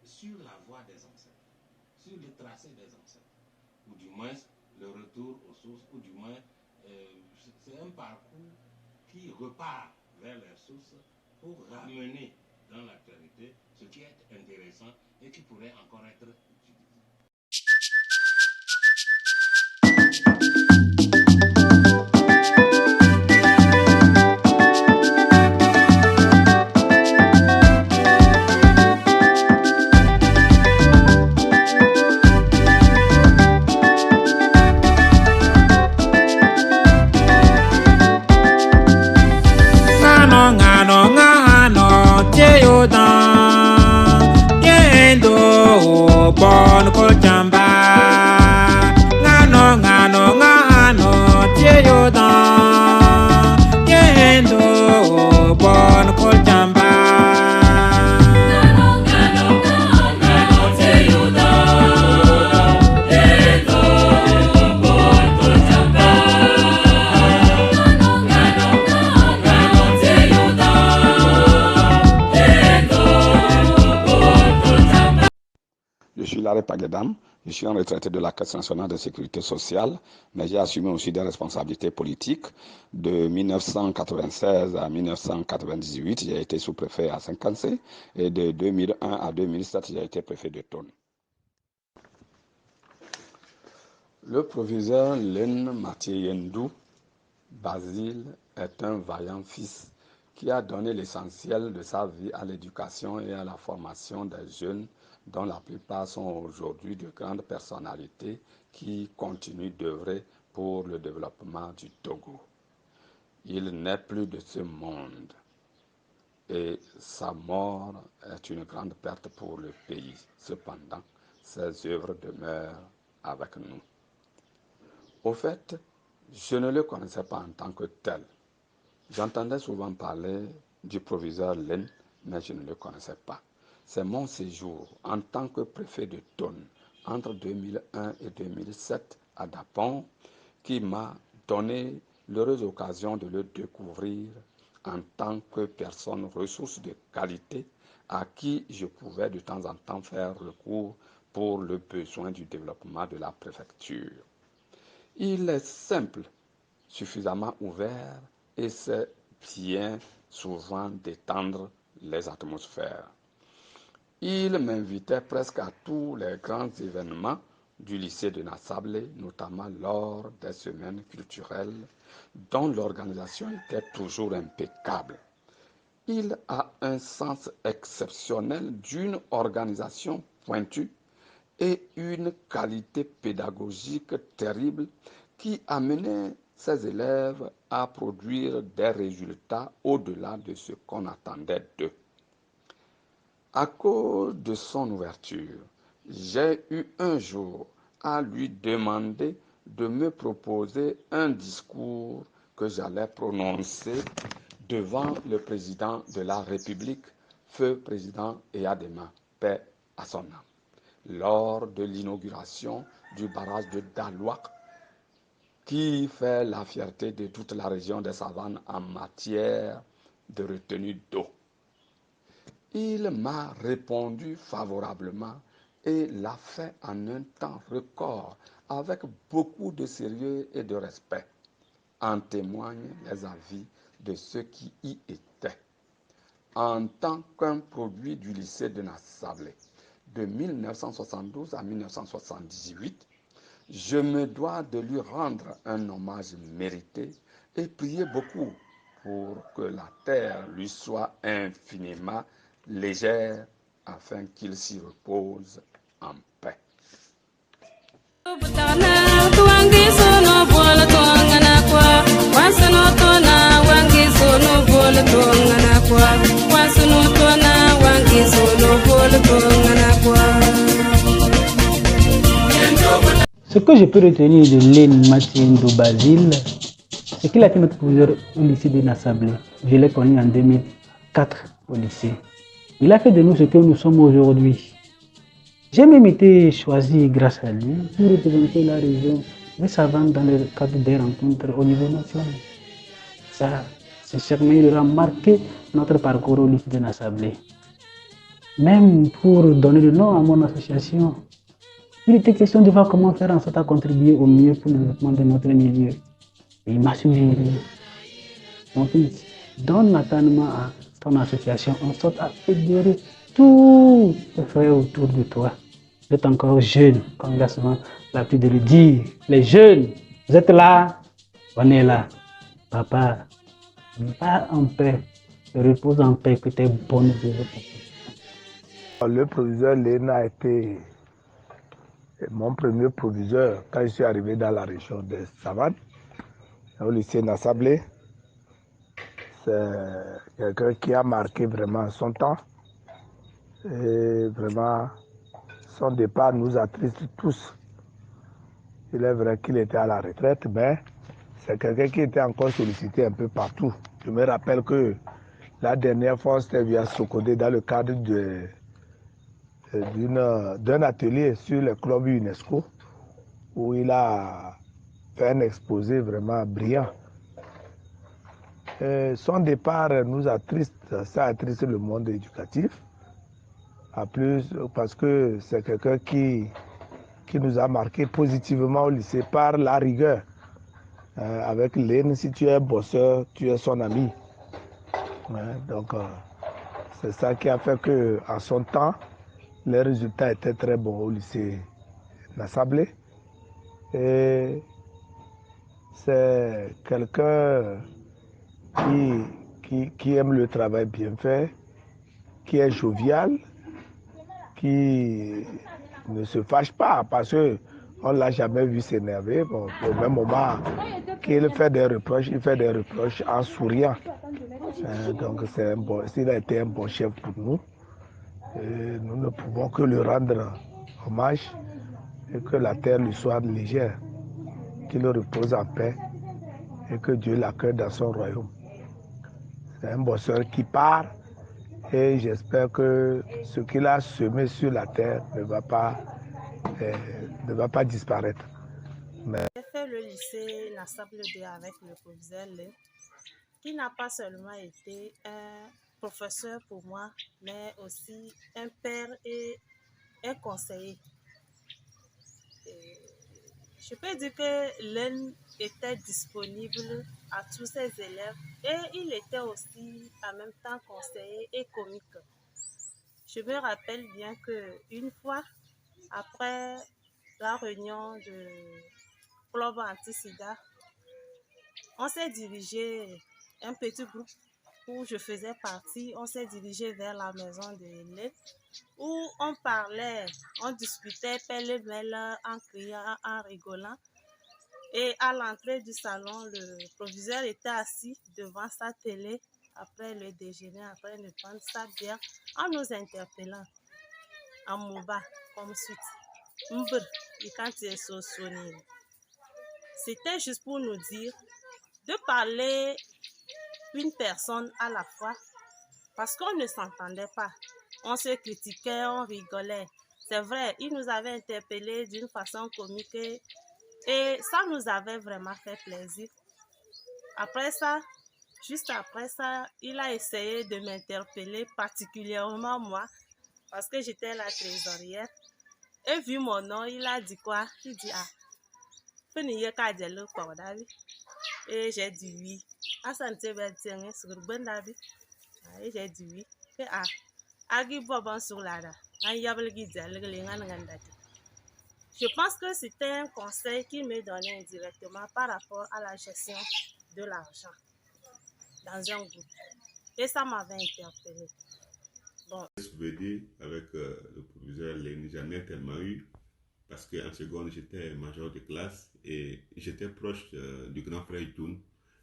sur la voie des ancêtres, sur le tracé des ancêtres, ou du moins le retour aux sources, ou du moins c'est un parcours qui repart vers les sources pour ramener dans l'actualité ce qui est intéressant et qui pourrait encore être utilisé. Bon ko chamba ngano ngano ngano tieyo dan yendo bon ko chamba ngano ngano ngano tieyo dan yendo bon ko chamba ngano ngano ngano tieyo dan yendo bon ko chamba. Je suis Larry Pagedam, je suis un retraité de la Caisse nationale de sécurité sociale, mais j'ai assumé aussi des responsabilités politiques. De 1996 à 1998, j'ai été sous-préfet à Saint-Cancé et de 2001 à 2007, j'ai été préfet de Tonne. Le proviseur Len Mathieu Basile est un vaillant fils qui a donné l'essentiel de sa vie à l'éducation et à la formation des jeunes dont la plupart sont aujourd'hui de grandes personnalités qui continuent d'œuvrer pour le développement du Togo. Il n'est plus de ce monde et sa mort est une grande perte pour le pays. Cependant, ses œuvres demeurent avec nous. Au fait, je ne le connaissais pas en tant que tel. J'entendais souvent parler du proviseur Len, mais je ne le connaissais pas. C'est mon séjour en tant que préfet de Tonne entre 2001 et 2007 à Dapon qui m'a donné l'heureuse occasion de le découvrir en tant que personne ressource de qualité à qui je pouvais de temps en temps faire recours pour le besoin du développement de la préfecture. Il est simple, suffisamment ouvert et sait bien souvent détendre les atmosphères. Il m'invitait presque à tous les grands événements du lycée de Nassablé, notamment lors des semaines culturelles, dont l'organisation était toujours impeccable. Il a un sens exceptionnel d'une organisation pointue et une qualité pédagogique terrible qui amenait ses élèves à produire des résultats au-delà de ce qu'on attendait d'eux. À cause de son ouverture, j'ai eu un jour à lui demander de me proposer un discours que j'allais prononcer devant le président de la République, feu président Eyadema, paix à son âme, lors de l'inauguration du barrage de Dalouak, qui fait la fierté de toute la région des Savanes en matière de retenue d'eau. Il m'a répondu favorablement et l'a fait en un temps record, avec beaucoup de sérieux et de respect. En témoignent les avis de ceux qui y étaient. En tant qu'un produit du lycée de Nassablé, de 1972 à 1978, je me dois de lui rendre un hommage mérité et prier beaucoup pour que la terre lui soit infiniment légère afin qu'il s'y repose en paix. Ce que je peux retenir de Len Mathieu Basile, c'est qu'il a été notre proviseur au lycée de Nassablé. Je l'ai connu en 2004 au lycée. Il a fait de nous ce que nous sommes aujourd'hui. J'ai même été choisi grâce à lui pour représenter la région des Savanes dans le cadre des rencontres au niveau national. Ça, sincèrement, il aura marqué notre parcours au lycée de Nassablé. Même pour donner le nom à mon association, il était question de voir comment faire en sorte à contribuer au mieux pour le développement de notre milieu. Et il m'a suggéré, mon fils, donne naturellement à ton association en sorte à fédérer tous les frères autour de toi. Vous êtes encore jeune, comme il a souvent l'habitude de le dire. Les jeunes, vous êtes là, on est là. Papa, va en paix, repose en paix, que tes bonnes œuvres. Le proviseur Lene a été mon premier proviseur quand je suis arrivé dans la région de Savane, au lycée Nassablé. C'est quelqu'un qui a marqué vraiment son temps. Et vraiment, son départ nous attriste tous. Il est vrai qu'il était à la retraite, mais c'est quelqu'un qui était encore sollicité un peu partout. Je me rappelle que la dernière fois, c'était via Sokodé dans le cadre d'un atelier sur le club UNESCO où il a fait un exposé vraiment brillant. Son départ nous attriste, ça attriste le monde éducatif, à plus parce que c'est quelqu'un qui nous a marqué positivement au lycée par la rigueur. Avec Lene, si tu es bosseur, tu es son ami. Donc, c'est ça qui a fait qu'à son temps, les résultats étaient très bons au lycée Nassablé. Et c'est quelqu'un qui aime le travail bien fait, qui est jovial, qui ne se fâche pas parce qu'on ne l'a jamais vu s'énerver. Bon, au même moment qu'il fait des reproches, il fait des reproches en souriant. Donc il a été un bon chef pour nous. Et nous ne pouvons que lui rendre hommage et que la terre lui soit légère, qu'il repose en paix et que Dieu l'accueille dans son royaume. C'est un bosseur qui part et j'espère que ce qu'il a semé sur la terre ne va pas disparaître. J'ai fait le lycée Nassable 2 avec le proviseur Lene, qui n'a pas seulement été un professeur pour moi, mais aussi un père et un conseiller. Et je peux dire que Lene était disponible à tous ses élèves et il était aussi en même temps conseiller et comique. Je me rappelle bien qu'une fois, après la réunion de club anti-sida, on s'est dirigé, un petit groupe où je faisais partie, on s'est dirigé vers la maison de Lene où on parlait, on discutait pêle-mêle en criant, en rigolant. Et à l'entrée du salon, le proviseur était assis devant sa télé après le déjeuner, après de prendre sa bière, en nous interpellant en Mouba comme suite. Mbr, quand tu es sonné. C'était juste pour nous dire de parler une personne à la fois parce qu'on ne s'entendait pas. On se critiquait, on rigolait. C'est vrai, il nous avait interpellés d'une façon comique et ça nous avait vraiment fait plaisir. Après ça, juste après ça, il a essayé de m'interpeller, particulièrement moi, parce que j'étais la trésorière. Et vu mon nom, il a dit quoi? Il dit, ah, et j'ai dit oui. Et j'ai dit oui. Et ah, je pense que c'était un conseil qu'il me donnait indirectement par rapport à la gestion de l'argent dans un groupe. Et ça m'avait interpellé. Bon. Souvenir avec le proviseur Lene, j'en ai tellement eu parce qu'en seconde, j'étais major de classe et j'étais proche du grand frère Jun.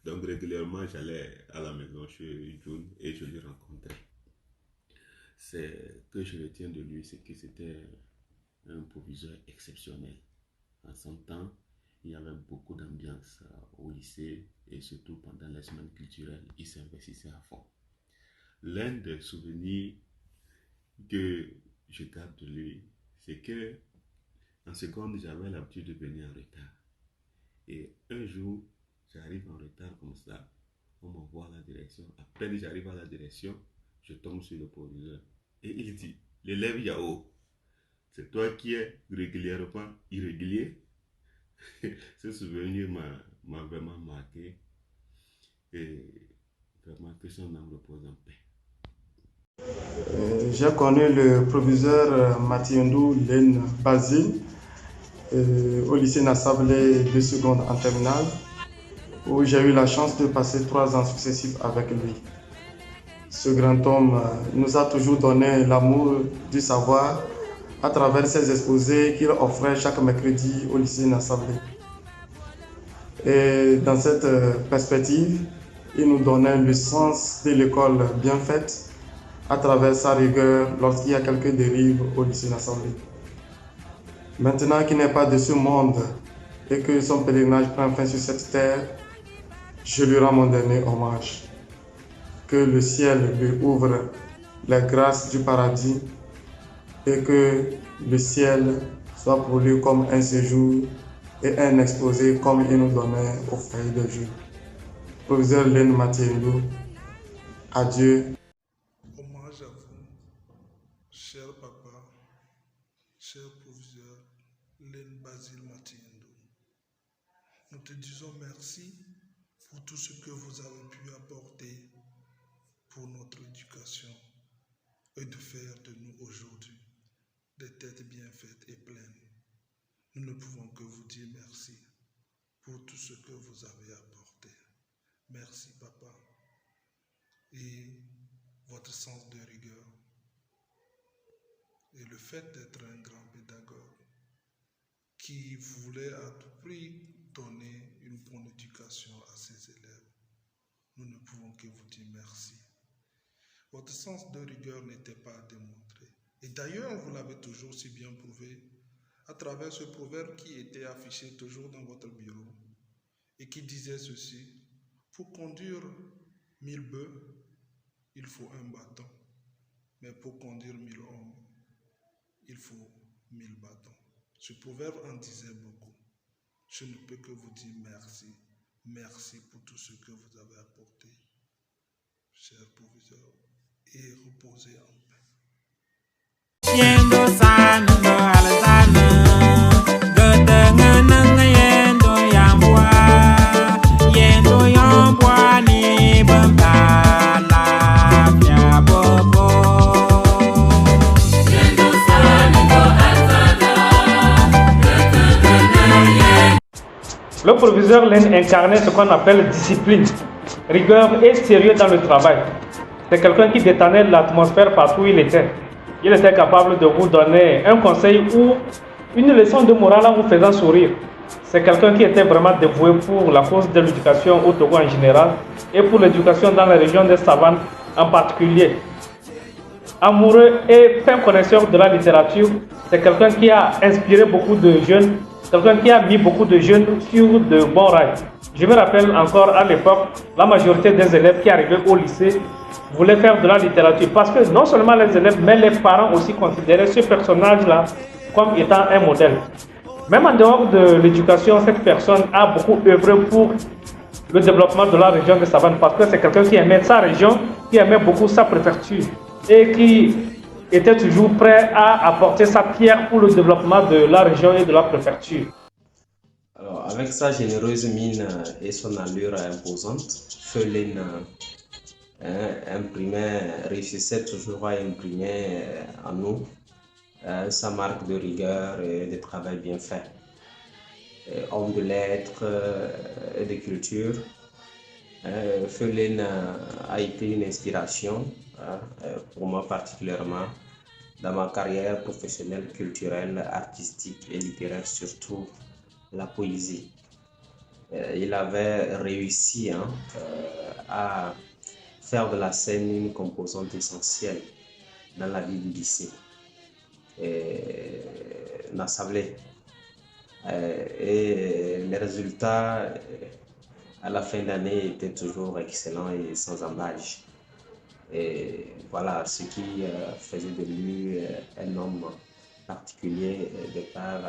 Donc régulièrement, j'allais à la maison chez Jun et je le rencontrais. C'est que je retiens de lui, c'est que c'était un proviseur exceptionnel. En son temps, il y avait beaucoup d'ambiance au lycée et surtout pendant les semaines culturelles, il s'investissait à fond. L'un des souvenirs que je garde de lui, c'est que en seconde, j'avais l'habitude de venir en retard. Et un jour, j'arrive en retard comme ça, on m'envoie à la direction. À peine j'arrive à la direction, je tombe sur le proviseur. Et il dit, l'élève Yao, c'est toi qui es régulièrement irrégulier. Ce souvenir m'a vraiment marqué. Et vraiment que son âme repose en paix. J'ai connu le proviseur Mathiendou Len Basile au lycée Nassablé de seconde en terminale, où j'ai eu la chance de passer 3 ans successifs avec lui. Ce grand homme nous a toujours donné l'amour du savoir à travers ses exposés qu'il offrait chaque mercredi au lycée Nassablé. Et dans cette perspective, il nous donnait le sens de l'école bien faite à travers sa rigueur lorsqu'il y a quelques dérives au lycée Nassablé. Maintenant qu'il n'est pas de ce monde et que son pèlerinage prend fin sur cette terre, je lui rends mon dernier hommage. Que le ciel lui ouvre les grâces du paradis et que le ciel soit pour lui comme un séjour et un exposé comme il nous donnait au foyer de jour. Professeur Len Mathiendou, adieu. Hommage à vous, cher papa, cher professeur Len Basile Mathiendou. Nous te disons merci pour tout ce que vous avez pu apporter pour notre éducation et de faire de nous aujourd'hui des têtes bien faites et pleines. Nous ne pouvons que vous dire merci pour tout ce que vous avez apporté. Merci papa. Et votre sens de rigueur et le fait d'être un grand pédagogue qui voulait à tout prix donner une bonne éducation à ses élèves. Nous ne pouvons que vous dire merci. Votre sens de rigueur n'était pas à démontrer. Et d'ailleurs, vous l'avez toujours si bien prouvé à travers ce proverbe qui était affiché toujours dans votre bureau et qui disait ceci: pour conduire 1000 bœufs, il faut un bâton, mais pour conduire 1000 hommes, il faut 1000 bâtons. Ce proverbe en disait beaucoup. Je ne peux que vous dire merci. Merci pour tout ce que vous avez apporté, cher professeur, et reposez en paix. Yendo sana ndo alazana Gotengeneng yendo yambwa Yendo yambwa ni bengkala Fya bobo Yendo sana ndo alazana Gotengeneng yendo. Le proviseur Len incarnait ce qu'on appelle discipline, rigueur et sérieux dans le travail. C'est quelqu'un qui détenait l'atmosphère partout où il était. Il était capable de vous donner un conseil ou une leçon de morale en vous faisant sourire. C'est quelqu'un qui était vraiment dévoué pour la cause de l'éducation au Togo en général et pour l'éducation dans la région des savanes en particulier. Amoureux et fin connaisseur de la littérature, c'est quelqu'un qui a inspiré beaucoup de jeunes, quelqu'un qui a mis beaucoup de jeunes sur de bons rails. Je me rappelle encore à l'époque, la majorité des élèves qui arrivaient au lycée voulaient faire de la littérature parce que non seulement les élèves, mais les parents aussi considéraient ce personnage-là comme étant un modèle. Même en dehors de l'éducation, cette personne a beaucoup œuvré pour le développement de la région de Savane parce que c'est quelqu'un qui aimait sa région, qui aimait beaucoup sa préfecture et qui était toujours prêt à apporter sa pierre pour le développement de la région et de la préfecture. Alors, avec sa généreuse mine et son allure imposante, Feu Len réussissait toujours à imprimer en nous sa marque de rigueur et de travail bien fait. Homme de lettres et de culture, Feu Len a été une inspiration pour moi particulièrement dans ma carrière professionnelle, culturelle, artistique et littéraire, surtout la poésie. Il avait réussi à faire de la scène une composante essentielle dans la vie du lycée Nassablé. Et les résultats à la fin d'année étaient toujours excellents et sans embâche. Et voilà ce qui faisait de lui un homme particulier de par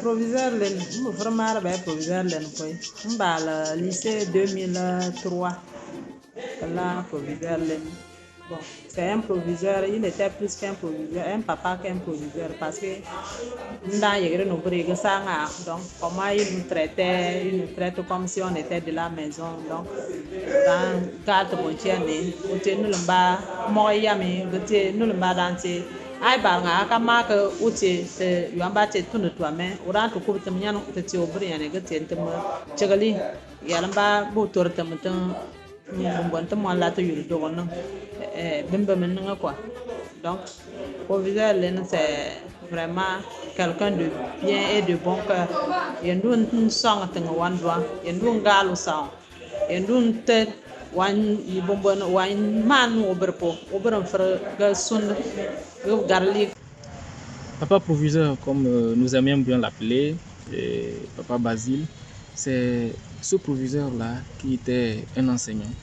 Proviseur Len, je vraiment proviseur Len le lycée 2003. Là, proviseur Len. Bon, c'est un proviseur, il était plus qu'un proviseur, un papa qu'un proviseur, parce que donc comment il nous traite comme si on était de la maison. Donc, dans quatre bontiennes, nous le bas, Moyami, nous le bas dans ai baranga kama que uti te yamba te tunu to men ora to ko tem nyano te ti obri ne ga te tem chegali yalamba bu tor tem tan bon tem la to yul do non bimba men nga quoi. Donc proviseur len c'est vraiment quelqu'un de bien et de bon cœur. Yendun song tan wan doa yendun galu sang yendun te wan yibon wan man oberpo oberon frère ga sun. Papa proviseur, comme nous aimions bien l'appeler, Papa Basile, c'est ce proviseur-là qui était un enseignant,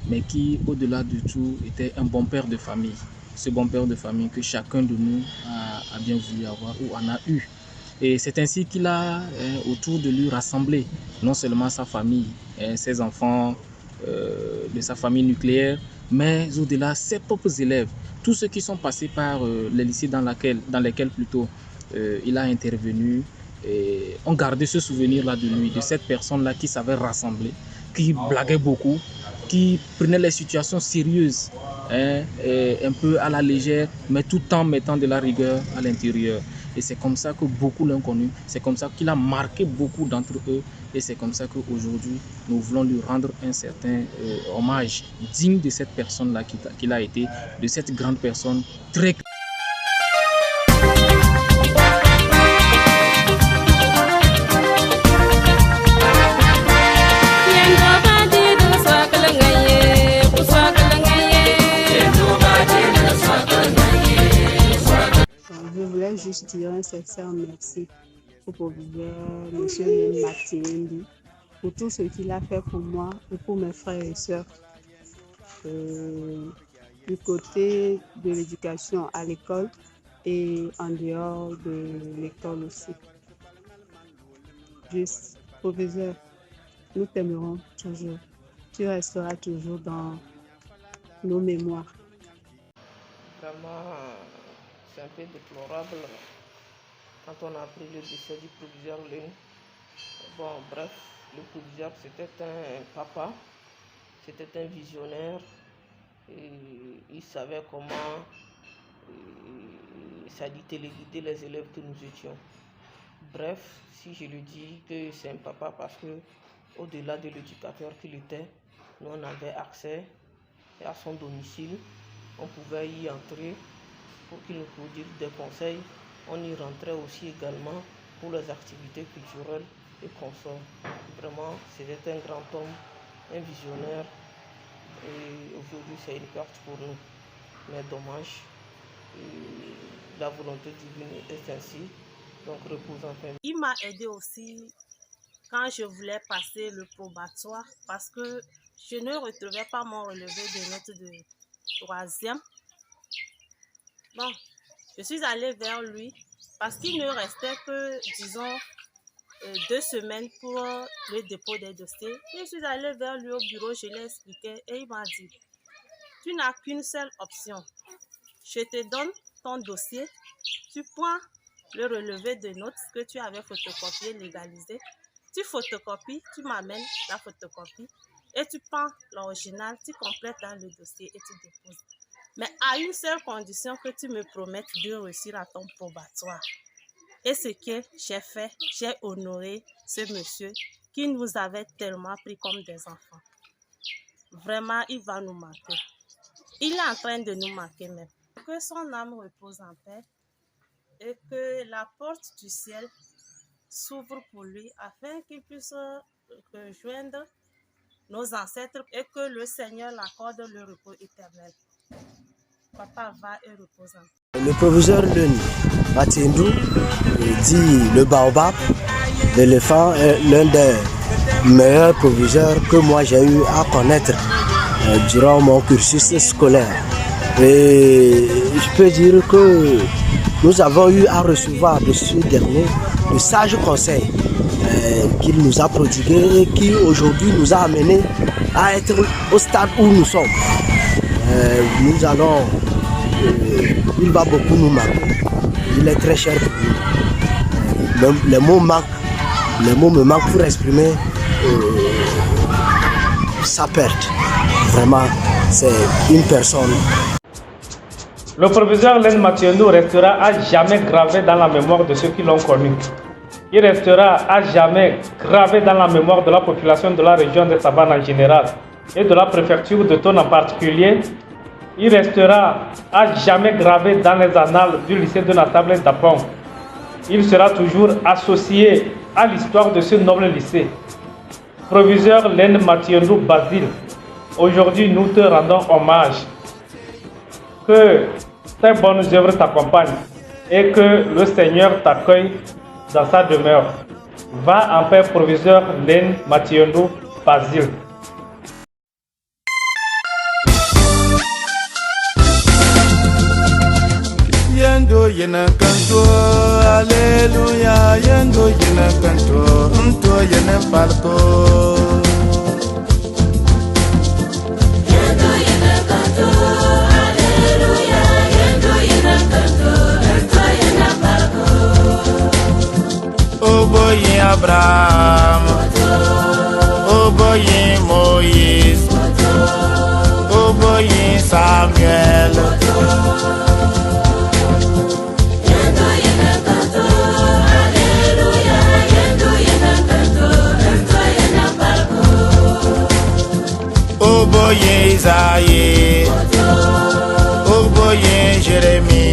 mais qui, au-delà de tout, était un bon père de famille. Ce bon père de famille que chacun de nous a bien voulu avoir ou en a eu. Et c'est ainsi qu'il a autour de lui rassemblé non seulement sa famille, ses enfants de sa famille nucléaire, mais au-delà ses propres élèves. Tous ceux qui sont passés par les lycées dans lesquels plutôt il a intervenu ont gardé ce souvenir-là de lui, de cette personne-là qui savait rassembler, qui blaguait beaucoup, qui prenait les situations sérieuses, un peu à la légère, mais tout en mettant de la rigueur à l'intérieur. Et c'est comme ça que beaucoup l'ont connu, c'est comme ça qu'il a marqué beaucoup d'entre eux, et c'est comme ça qu'aujourd'hui, nous voulons lui rendre un certain hommage digne de cette personne-là qu'il a été, de cette grande personne très... Je voulais juste dire un sincère merci au proviseur, M. Len Matieyendu, pour tout ce qu'il a fait pour moi et pour mes frères et sœurs. Du côté de l'éducation à l'école et en dehors de l'école aussi. Juste, proviseur, nous t'aimerons toujours. Tu resteras toujours dans nos mémoires. Vraiment, c'est un peu déplorable quand on a appris le décès du proviseur Len. Bon, bref, le proviseur c'était un papa, c'était un visionnaire, et il savait comment téléguider les élèves que nous étions. Bref, si je le dis que c'est un papa parce que au-delà de l'éducateur qu'il était, nous on avait accès à son domicile, on pouvait y entrer pour qu'il nous produise des conseils. On y rentrait aussi également pour les activités culturelles et consorts. Vraiment, c'était un grand homme, un visionnaire. Et aujourd'hui, c'est une perte pour nous. Mais dommage, la volonté divine est ainsi. Donc, repose en paix. Il m'a aidé aussi quand je voulais passer le probatoire parce que je ne retrouvais pas mon relevé de notes de 3e. Bon, je suis allée vers lui parce qu'il ne restait que, disons, 2 semaines pour le dépôt des dossiers. Je suis allée vers lui au bureau, je l'ai expliqué et il m'a dit, tu n'as qu'une seule option. Je te donne ton dossier, tu prends le relevé de notes que tu avais photocopié, légalisé, tu photocopies, tu m'amènes la photocopie et tu prends l'original, tu complètes dans le dossier et tu déposes. Mais à une seule condition, que tu me promettes de réussir à ton probatoire. Et ce que j'ai fait, j'ai honoré ce monsieur qui nous avait tellement pris comme des enfants. Vraiment, il va nous manquer. Il est en train de nous manquer même. Que son âme repose en paix et que la porte du ciel s'ouvre pour lui afin qu'il puisse rejoindre nos ancêtres et que le Seigneur l'accorde le repos éternel. Papa va et repose en paix. Le proviseur Len Matieyendu dit le baobab, l'éléphant est l'un des meilleurs proviseurs que moi j'ai eu à connaître durant mon cursus scolaire. Et je peux dire que nous avons eu à recevoir de ce dernier de sages conseils qu'il nous a prodigués et qui aujourd'hui nous a amenés à être au stade où nous sommes. nous allons, il va beaucoup nous manquer. Il est très cher pour nous. Les mots me manquent pour exprimer sa perte. Vraiment, c'est une personne. Le professeur Len Matiendou restera à jamais gravé dans la mémoire de ceux qui l'ont connu. Il restera à jamais gravé dans la mémoire de la population de la région de Savanes en général et de la préfecture de Tone en particulier. Il restera à jamais gravé dans les annales du lycée de Nassable d'Apong. Il sera toujours associé à l'histoire de ce noble lycée. Proviseur Len Matiendou Basile, aujourd'hui nous te rendons hommage. Que tes bonnes œuvres t'accompagnent et que le Seigneur t'accueille dans sa demeure. Va en paix, proviseur Len Matiendou Basile. Yendo yena kanto, alléluia. Yendo yena kanto, unto yena parto. Yendo yena kanto, alléluia. Yendo yena kanto, unto yena parto. Oboye Abraham, oboye Moïse, oboye Samuel. Oboye Isaïe, oboye Jérémie.